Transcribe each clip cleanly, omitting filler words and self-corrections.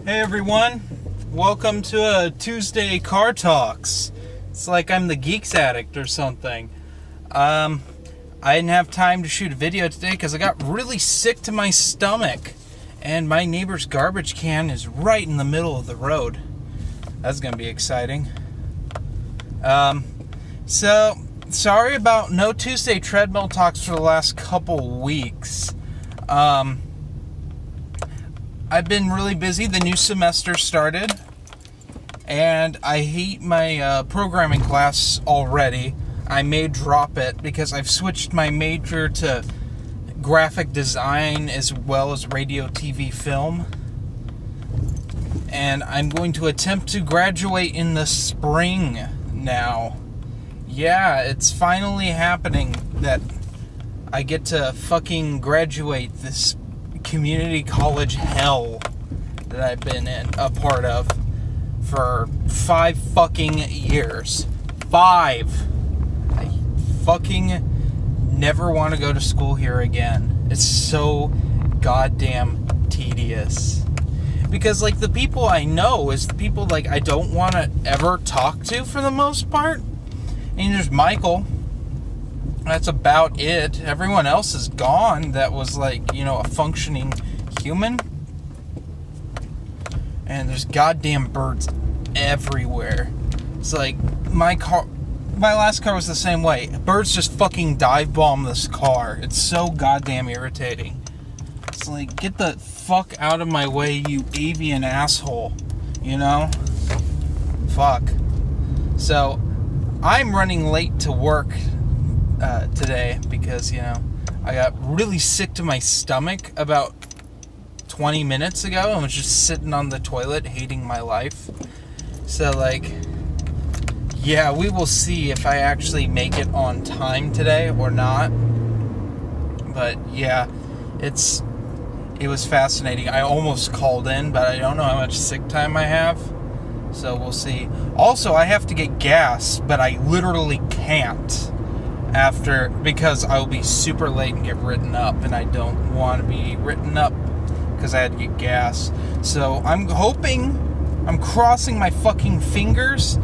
Hey everyone, welcome to a Tuesday Car Talks. It's like I'm the Geeks Addict or something. I didn't have time to shoot a video today because I got really sick to my stomach. And my neighbor's garbage can is right in the middle of the road. That's going to be exciting. So, sorry about no Tuesday Treadmill Talks for the last couple weeks. I've been really busy. The new semester started, and I hate my programming class already. I may drop it because I've switched my major to graphic design as well as radio, TV, film. And I'm going to attempt to graduate in the spring now. Yeah, it's finally happening that I get to fucking graduate this community college hell that I've been a part of for 5 fucking years. 5. I fucking never want to go to school here again. It's so goddamn tedious. Because, like, the people I know is the people, like, I don't want to ever talk to for the most part. And there's Michael. That's about it. Everyone else is gone that was, like, you know, a functioning human. And there's goddamn birds everywhere. It's like, my last car was the same way. Birds just fucking dive bomb this car. It's so goddamn irritating. It's like, get the fuck out of my way, you avian asshole. You know? Fuck. So, I'm running late to work today because, you know, I got really sick to my stomach about 20 minutes ago and was just sitting on the toilet hating my life. So, like, yeah, we will see if I actually make it on time today or not. But yeah, it was fascinating. I almost called in, but I don't know how much sick time I have. So we'll see. Also, I have to get gas, but I literally can't because I'll be super late and get written up, and I don't want to be written up because I had to get gas. So I'm crossing my fucking fingers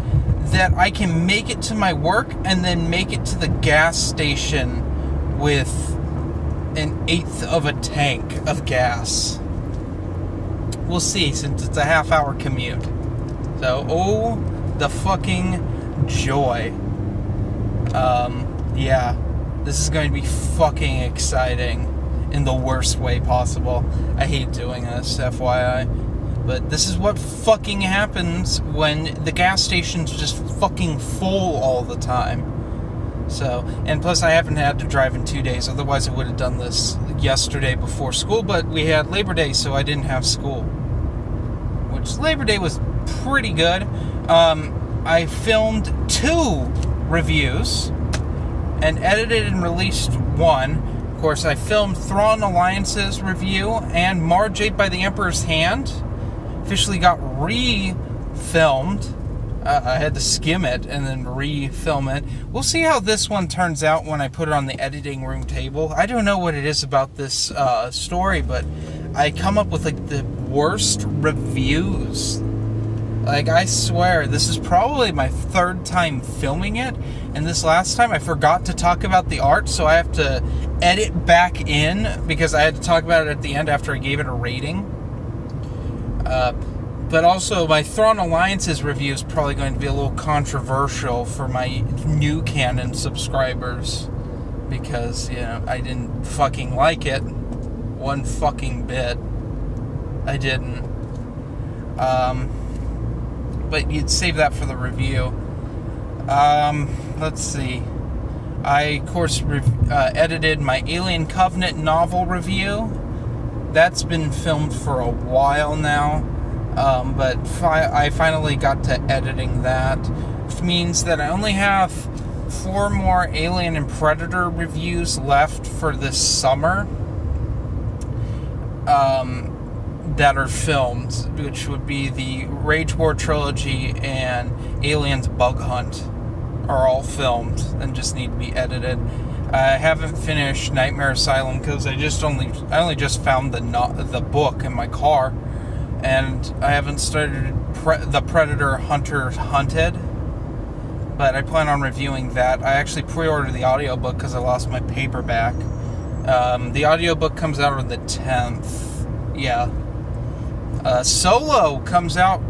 that I can make it to my work and then make it to the gas station with 1/8 of a tank of gas. We'll see, since it's a half-hour commute. So, oh, the fucking joy. Yeah, this is going to be fucking exciting in the worst way possible. I hate doing this, FYI. But this is what fucking happens when the gas station's just fucking full all the time. So, and plus I haven't had to drive in 2 days, otherwise I would have done this yesterday before school, but we had Labor Day, so I didn't have school. Which, Labor Day was pretty good. I filmed 2 reviews and edited and released 1. Of course, I filmed Thrawn Alliance's review and Marge Ate by the Emperor's Hand. Officially got re-filmed. I had to skim it and then re-film it. We'll see how this one turns out when I put it on the editing room table. I don't know what it is about this story, but I come up with, like, the worst reviews. Like, I swear, this is probably my 3rd time filming it, and this last time I forgot to talk about the art, so I have to edit back in, because I had to talk about it at the end after I gave it a rating. But also, my Thrawn Alliance's review is probably going to be a little controversial for my new canon subscribers, because, you know, I didn't fucking like it one fucking bit. I didn't. But you'd save that for the review. Let's see. I, of course, edited my Alien Covenant novel review. That's been filmed for a while now. But I finally got to editing that. Which means that I only have 4 more Alien and Predator reviews left for this summer. That are filmed, which would be the Rage War trilogy and Aliens Bug Hunt are all filmed and just need to be edited. I haven't finished Nightmare Asylum because I only just found the book in my car, And I haven't started The Predator Hunter Hunted, but I plan on reviewing that. I actually pre-ordered the audiobook because I lost my paperback. The audiobook comes out on the 10th. Yeah. Solo comes out,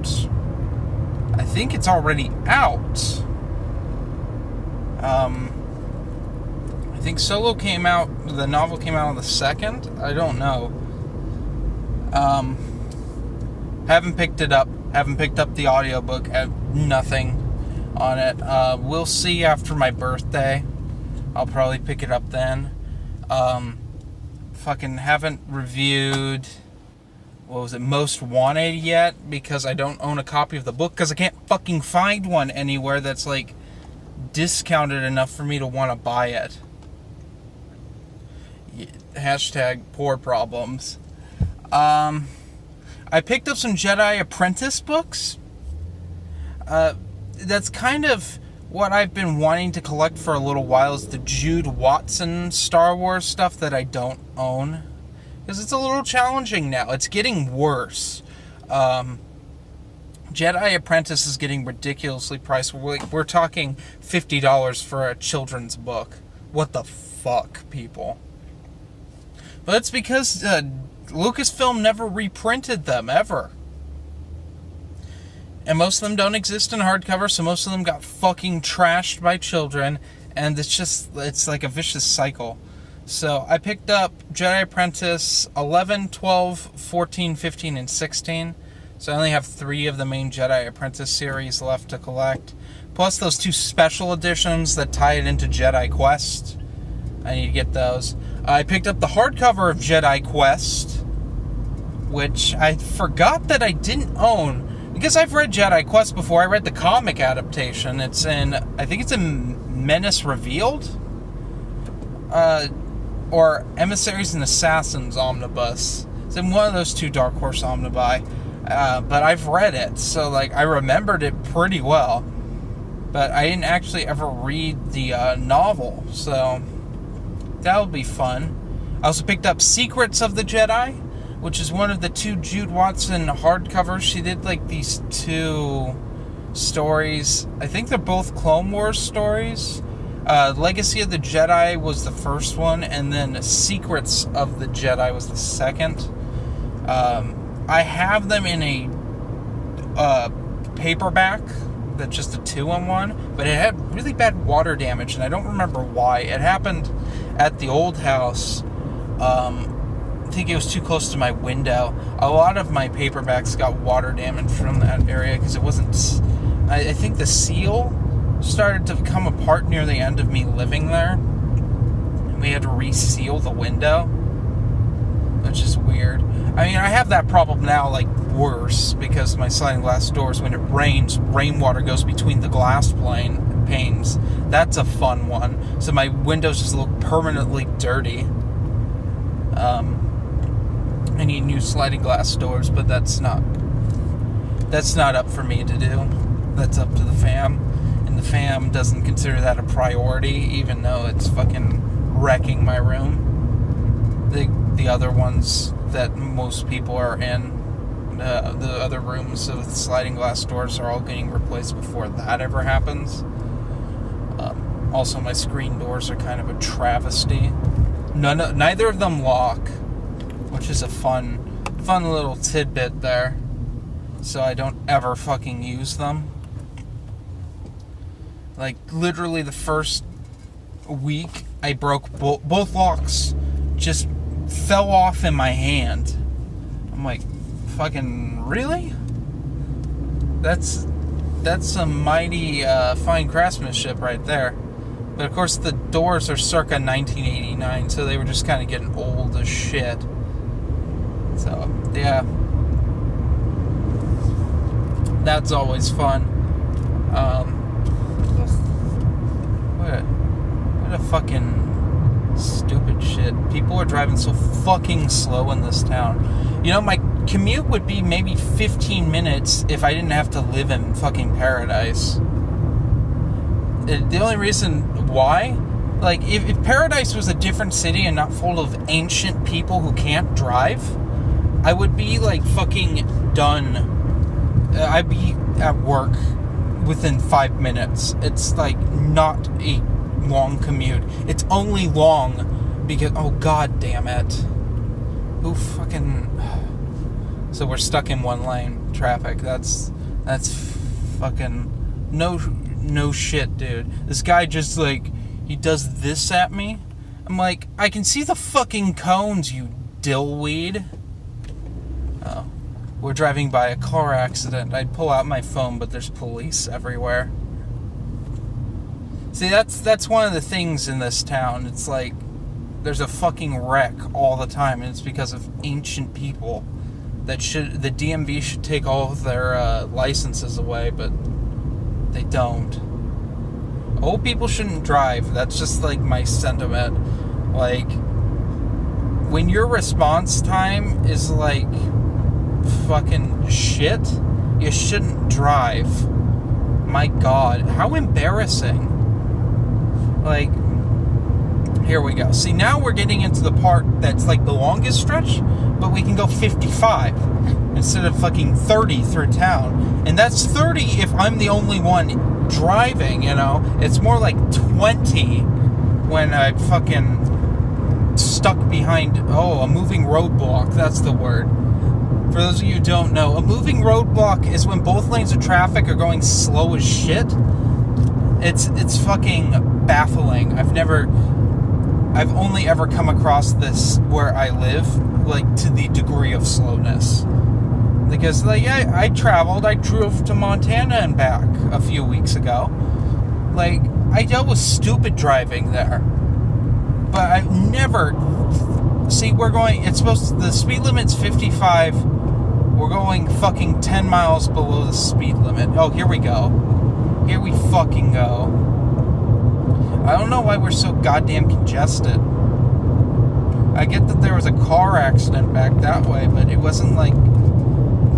I think it's already out. I think Solo came out, the novel came out on the 2nd? I don't know. Haven't picked it up. Haven't picked up the audiobook. Have nothing on it. We'll see after my birthday. I'll probably pick it up then. Fucking haven't reviewed, what was it, Most Wanted yet, because I don't own a copy of the book, because I can't fucking find one anywhere that's, like, discounted enough for me to want to buy it. Hashtag poor problems. I picked up some Jedi Apprentice books. That's kind of what I've been wanting to collect for a little while, is the Jude Watson Star Wars stuff that I don't own. Because it's a little challenging now. It's getting worse. Jedi Apprentice is getting ridiculously priced. We're talking $50 for a children's book. What the fuck, people? But it's because Lucasfilm never reprinted them, ever. And most of them don't exist in hardcover, so most of them got fucking trashed by children, and it's like a vicious cycle. So I picked up Jedi Apprentice 11, 12, 14, 15, and 16. So I only have 3 of the main Jedi Apprentice series left to collect. Plus those 2 special editions that tie it into Jedi Quest. I need to get those. I picked up the hardcover of Jedi Quest, which I forgot that I didn't own. Because I've read Jedi Quest before. I read the comic adaptation. I think it's in Menace Revealed? Or Emissaries and Assassins Omnibus. It's in one of those 2 Dark Horse Omnibuy. But I've read it, so like I remembered it pretty well. But I didn't actually ever read the novel, so that would be fun. I also picked up Secrets of the Jedi, which is one of the 2 Jude Watson hardcovers. She did like these 2 stories. I think they're both Clone Wars stories. Legacy of the Jedi was the first one, and then Secrets of the Jedi was the second. I have them in a paperback that's just a 2-in-1, but it had really bad water damage, and I don't remember why. It happened at the old house. I think it was too close to my window. A lot of my paperbacks got water damage from that area because it wasn't... I think the seal started to come apart near the end of me living there. And we had to reseal the window, which is weird. I mean, I have that problem now, like, worse, because my sliding glass doors, when it rains, rainwater goes between the glass panes. That's a fun one. So my windows just look permanently dirty. I need new sliding glass doors, but that's not up for me to do. That's up to the fam. And the fam doesn't consider that a priority, even though it's fucking wrecking my room. The other ones that most people are in, the other rooms with sliding glass doors, are all getting replaced before that ever happens. Also, my screen doors are kind of a travesty. Neither of them lock, which is a fun little tidbit there. So I don't ever fucking use them. Like, literally the first week, I broke both locks. Just fell off in my hand. I'm like, fucking really? That's some mighty fine craftsmanship right there. But of course the doors are circa 1989, so they were just kind of getting old as shit. So, yeah. That's always fun. What a fucking stupid shit. People are driving so fucking slow in this town. You know, my commute would be maybe 15 minutes if I didn't have to live in fucking Paradise. The only reason why, like, if Paradise was a different city and not full of ancient people who can't drive, I would be like fucking done. I'd be at work within 5 minutes. It's like not a long commute. It's only long because, oh god damn it. Who fucking... So we're stuck in one lane traffic. That's fucking no shit, dude. This guy just like, he does this at me. I'm like, I can see the fucking cones, you dillweed. Oh, we're driving by a car accident. I'd pull out my phone, but there's police everywhere. See, that's one of the things in this town. It's like there's a fucking wreck all the time, and it's because of ancient people. The DMV should take all of their licenses away, but they don't. Old people shouldn't drive. That's just like my sentiment. Like, when your response time is like fucking shit, you shouldn't drive. My god, how embarrassing. Like, here we go. See, now we're getting into the part that's like the longest stretch, but we can go 55 instead of fucking 30 through town. And that's 30 if I'm the only one driving, you know? It's more like 20 when I fucking stuck behind, a moving roadblock. That's the word. For those of you who don't know, a moving roadblock is when both lanes of traffic are going slow as shit. It's fucking baffling. I've only ever come across this where I live, like, to the degree of slowness. Because, like, I drove to Montana and back a few weeks ago. Like, I dealt with stupid driving there. But I've never... See, the speed limit's 55. We're going fucking 10 miles below the speed limit. Oh, here we go. Here we fucking go. I don't know why we're so goddamn congested. I get that there was a car accident back that way, but it wasn't like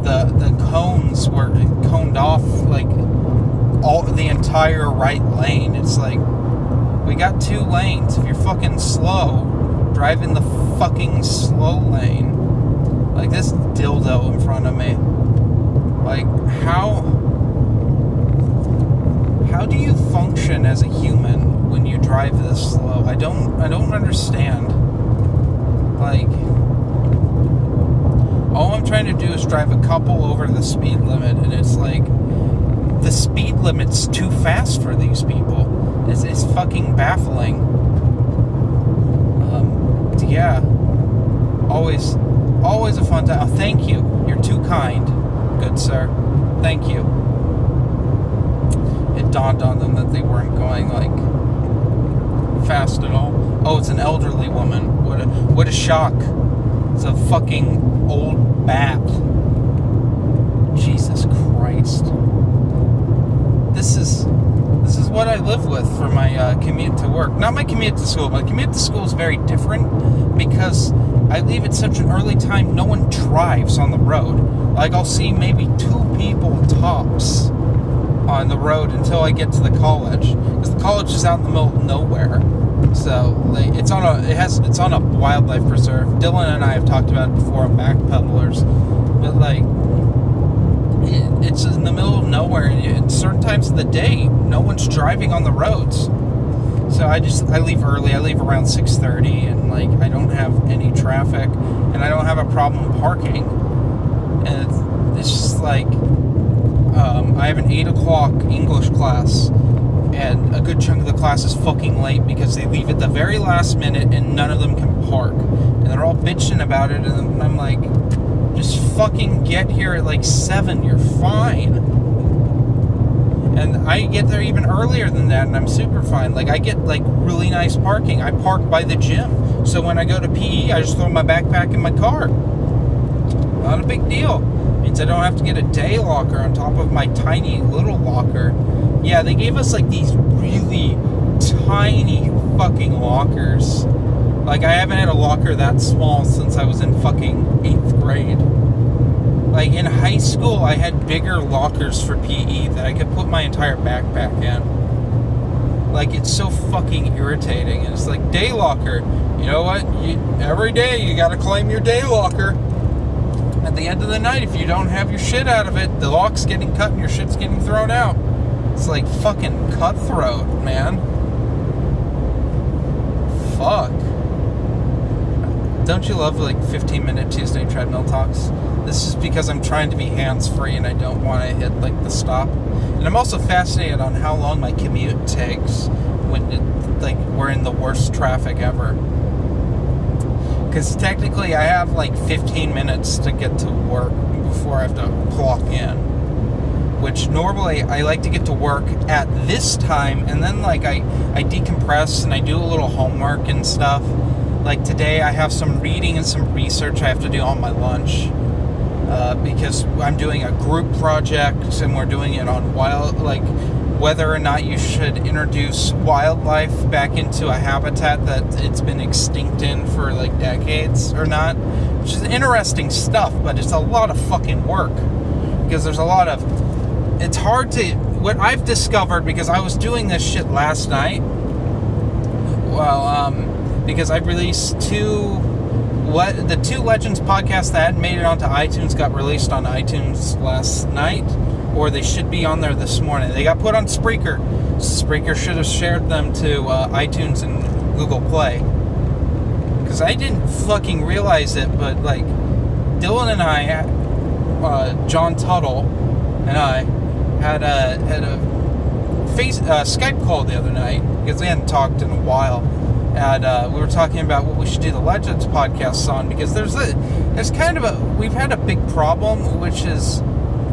the cones were coned off like the entire right lane. It's like we got 2 lanes. If you're fucking slow, drive in the fucking slow lane. Like this dildo in front of me. Like how do you function as a human when you drive this slow? I don't understand. Like, all I'm trying to do is drive a couple over the speed limit, and it's like the speed limit's too fast for these people. It's fucking baffling. Yeah, always a fun time. Oh, thank you. You're too kind, good sir. Thank you. It dawned on them that they weren't going like fast at all. Oh, it's an elderly woman. What a shock. It's a fucking old bat. Jesus Christ. This is what I live with for my commute to work. Not my commute to school. My commute to school is very different because I leave at such an early time, no one drives on the road. Like, I'll see maybe 2 people tops on the road until I get to the college, because the college is out in the middle of nowhere. So like, it's on a wildlife preserve. Dylan and I have talked about it before on Backpedalers, but like it's in the middle of nowhere, and at certain times of the day, no one's driving on the roads. So I leave early. I leave around 6:30, and like I don't have any traffic, and I don't have a problem parking. And it's just like I have an 8 o'clock English class, and a good chunk of the class is fucking late because they leave at the very last minute, and none of them can park, and they're all bitching about it. And I'm like, just fucking get here at like 7. You're fine. And I get there even earlier than that, and I'm super fine. Like, I get, like, really nice parking. I park by the gym. So when I go to PE, I just throw my backpack in my car. Not a big deal. Means I don't have to get a day locker on top of my tiny little locker. Yeah, they gave us, like, these really tiny fucking lockers. Like, I haven't had a locker that small since I was in fucking 8th grade. Like, in high school, I had bigger lockers for PE that I could put my entire backpack in. Like, it's so fucking irritating. And it's like, day locker. You know what? Every day, you gotta claim your day locker. at the end of the night, if you don't have your shit out of it, the lock's getting cut and your shit's getting thrown out. It's like fucking cutthroat, man. Fuck. Don't you love like 15-minute Tuesday treadmill talks? This is because I'm trying to be hands-free and I don't want to hit like the stop. And I'm also fascinated on how long my commute takes when we're in the worst traffic ever. Because technically I have like 15 minutes to get to work before I have to clock in. Which normally I like to get to work at this time, and then like I decompress and I do a little homework and stuff. Like today I have some reading and some research I have to do on my lunch. Because I'm doing a group project and we're doing it on whether or not you should introduce wildlife back into a habitat that it's been extinct in for like decades or not, which is interesting stuff, but it's a lot of fucking work because there's a lot of, it's hard to, what I've discovered, because I was doing this shit last night, because I released the two Legends podcasts that hadn't made it onto iTunes got released on iTunes last night, or they should be on there this morning. They got put on Spreaker. Spreaker should have shared them to iTunes and Google Play. Because I didn't fucking realize it, but like Dylan and I, John Tuttle and I had a Skype call the other night because we hadn't talked in a while. And we were talking about what we should do the Legends podcasts on, because we've had a big problem, which is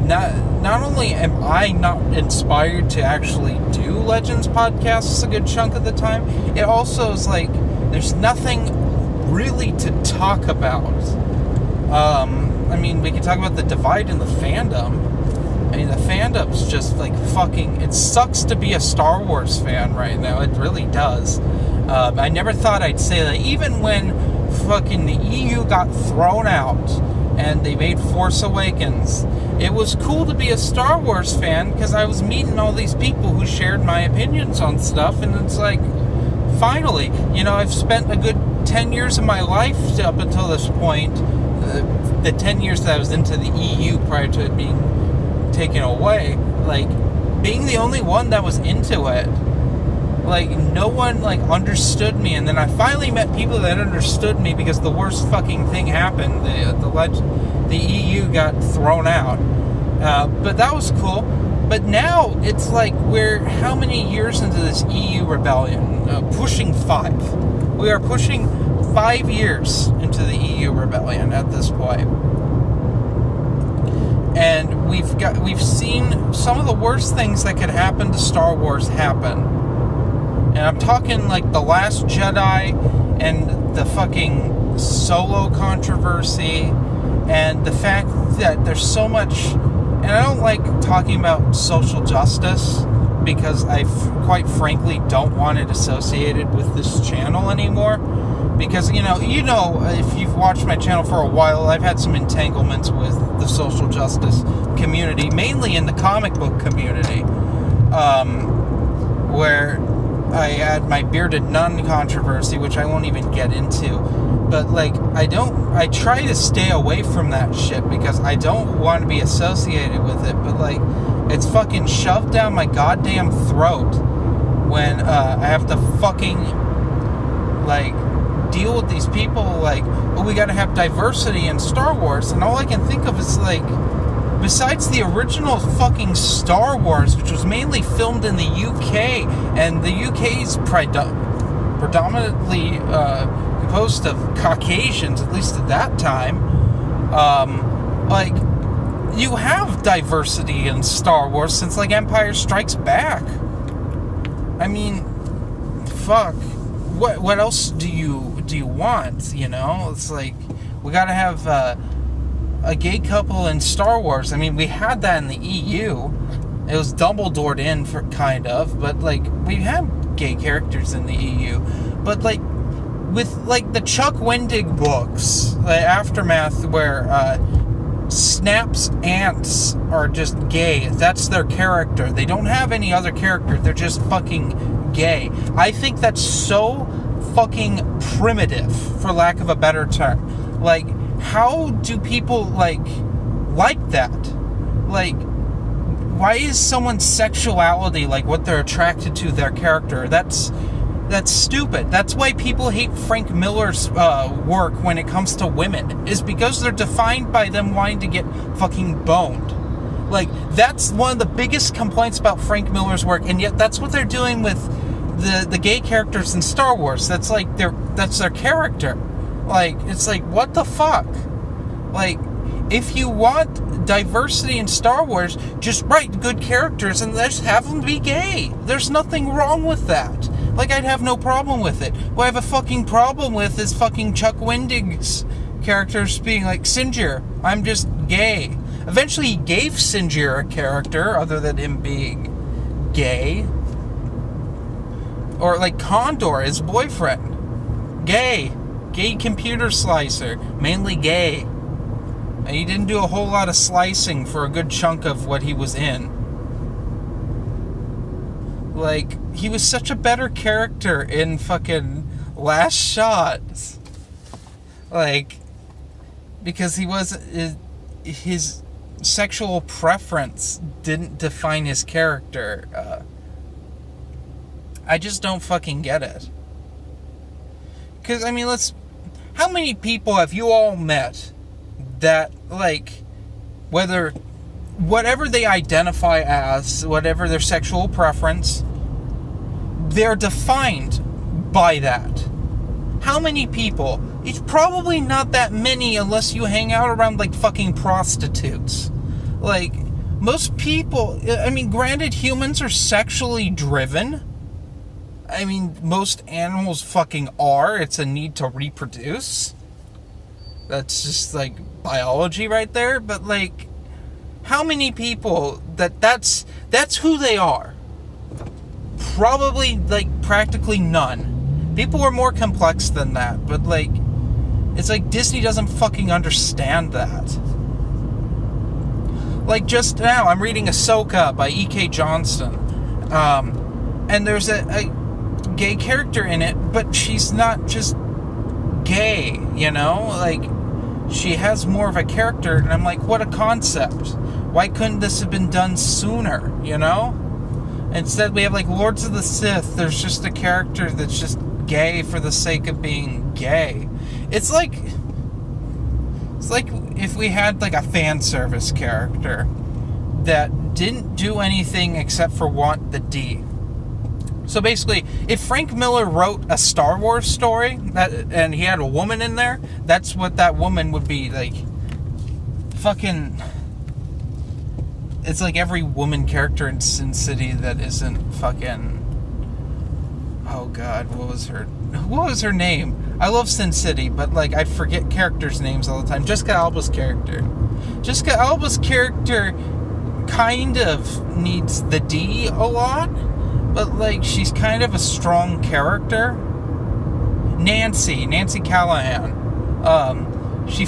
not only am I not inspired to actually do Legends podcasts a good chunk of the time, it also is like there's nothing really to talk about. I mean, we can talk about the divide in the fandom. I mean, the fandom's just like fucking, it sucks to be a Star Wars fan right now. It really does. I never thought I'd say that. Even when fucking the EU got thrown out and they made Force Awakens, it was cool to be a Star Wars fan because I was meeting all these people who shared my opinions on stuff, and it's like, finally, I've spent a good 10 years of my life up until this point, the 10 years that I was into the EU prior to it being taken away, like, being the only one that was into it. Like, no one, understood me, and then I finally met people that understood me because the worst fucking thing happened. The EU got thrown out. But that was cool. But now, it's like, we're how many years into this EU rebellion? Pushing 5. We are pushing 5 years into the EU rebellion at this point. And we've seen some of the worst things that could happen to Star Wars happen. And I'm talking like The Last Jedi and the fucking Solo controversy and the fact that there's so much, and I don't like talking about social justice because I quite frankly don't want it associated with this channel anymore, because if you've watched my channel for a while, I've had some entanglements with the social justice community, mainly in the comic book community, where I had my bearded nun controversy, which I won't even get into. But, I try to stay away from that shit because I don't want to be associated with it. But, it's fucking shoved down my goddamn throat when I have to fucking, deal with these people we gotta have diversity in Star Wars. And all I can think of is, besides the original fucking Star Wars, which was mainly filmed in the UK, and the UK is predominantly composed of Caucasians, at least at that time, you have diversity in Star Wars since, Empire Strikes Back. I mean, fuck. What else do you want, It's we gotta have, a gay couple in Star Wars. I mean, we had that in the EU. It was Dumbledored in for kind of, but we had gay characters in the EU. But with the Chuck Wendig books, the Aftermath, where Snap's aunts are just gay. That's their character. They don't have any other character. They're just fucking gay. I think that's so fucking primitive, for lack of a better term. how do people like that? Like, why is someone's sexuality like what they're attracted to their character? That's stupid. That's why people hate Frank Miller's work when it comes to women, is because they're defined by them wanting to get fucking boned. Like, that's one of the biggest complaints about Frank Miller's work, and yet that's what they're doing with the gay characters in Star Wars. That's like that's their character. Like, it's like, what the fuck? Like, if you want diversity in Star Wars, just write good characters and just have them be gay. There's nothing wrong with that. Like, I'd have no problem with it. What I have a fucking problem with is fucking Chuck Wendig's characters being like, Sinjir, I'm just gay. Eventually he gave Sinjir a character other than him being gay. Or like Condor, his boyfriend. Gay. Gay computer slicer. Mainly gay. And he didn't do a whole lot of slicing for a good chunk of what he was in. Like, he was such a better character in fucking Last Shot. Like, because he was... his sexual preference didn't define his character. I just don't fucking get it. Because, I mean, how many people have you all met that, like, whatever they identify as, whatever their sexual preference, they're defined by that? How many people? It's probably not that many unless you hang out around, like, fucking prostitutes. Like, most people, I mean, granted, humans are sexually driven. I mean, most animals fucking are. It's a need to reproduce. That's just, like, biology right there. But, like, how many people that's who they are? Probably, like, practically none. People are more complex than that. But, like, it's like Disney doesn't fucking understand that. Like, just now, I'm reading Ahsoka by E.K. Johnston. And there's a gay character in it, but she's not just gay, you know? Like, she has more of a character, and I'm like, what a concept. Why couldn't this have been done sooner, you know? Instead, we have, like, Lords of the Sith. There's just a character that's just gay for the sake of being gay. It's like if we had, like, a fan service character that didn't do anything except for want the D. So basically, if Frank Miller wrote a Star Wars story and he had a woman in there, that's what that woman would be like. Fucking, it's like every woman character in Sin City that isn't fucking. Oh God, what was her name? I love Sin City, but like I forget characters' names all the time. Jessica Alba's character kind of needs the D a lot. But, like, she's kind of a strong character. Nancy Callahan. She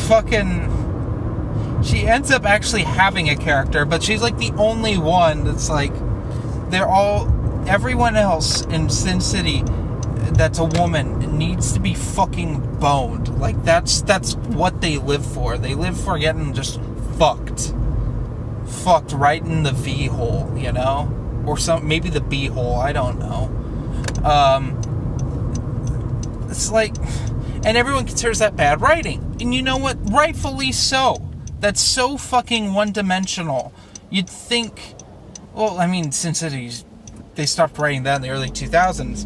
ends up actually having a character, but she's, like, the only one that's, like, everyone else in Sin City that's a woman needs to be fucking boned. Like, that's what they live for. They live for getting just fucked. Fucked right in the V hole, you know? Or maybe the B hole, I don't know. It's like, and everyone considers that bad writing. And you know what? Rightfully so. That's so fucking one-dimensional. You'd think, well, I mean, since they stopped writing that in the early 2000s.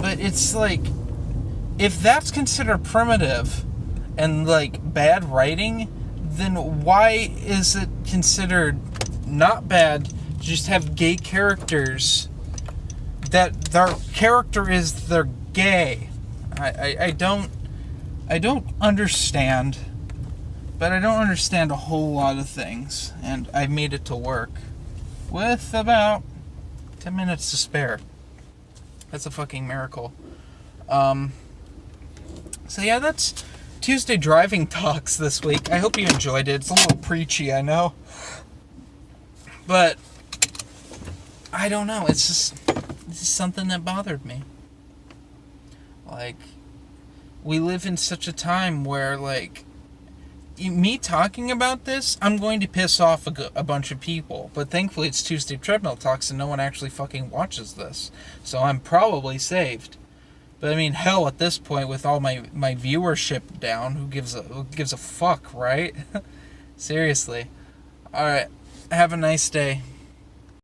But it's like, if that's considered primitive and, like, bad writing, then why is it considered not bad to just have gay characters that their character is they're gay? I don't understand, but I don't understand a whole lot of things, and I made it to work with about 10 minutes to spare. That's a fucking miracle. So yeah, that's Tuesday driving talks this week. I hope you enjoyed it. It's a little preachy, I know. But I don't know. It's just something that bothered me. Like, we live in such a time where, like, me talking about this, I'm going to piss off a bunch of people. But thankfully it's Tuesday Treadmill Talks and no one actually fucking watches this. So I'm probably saved. But I mean, hell, at this point, with all my viewership down, who gives a fuck, right? Seriously. Alright, have a nice day.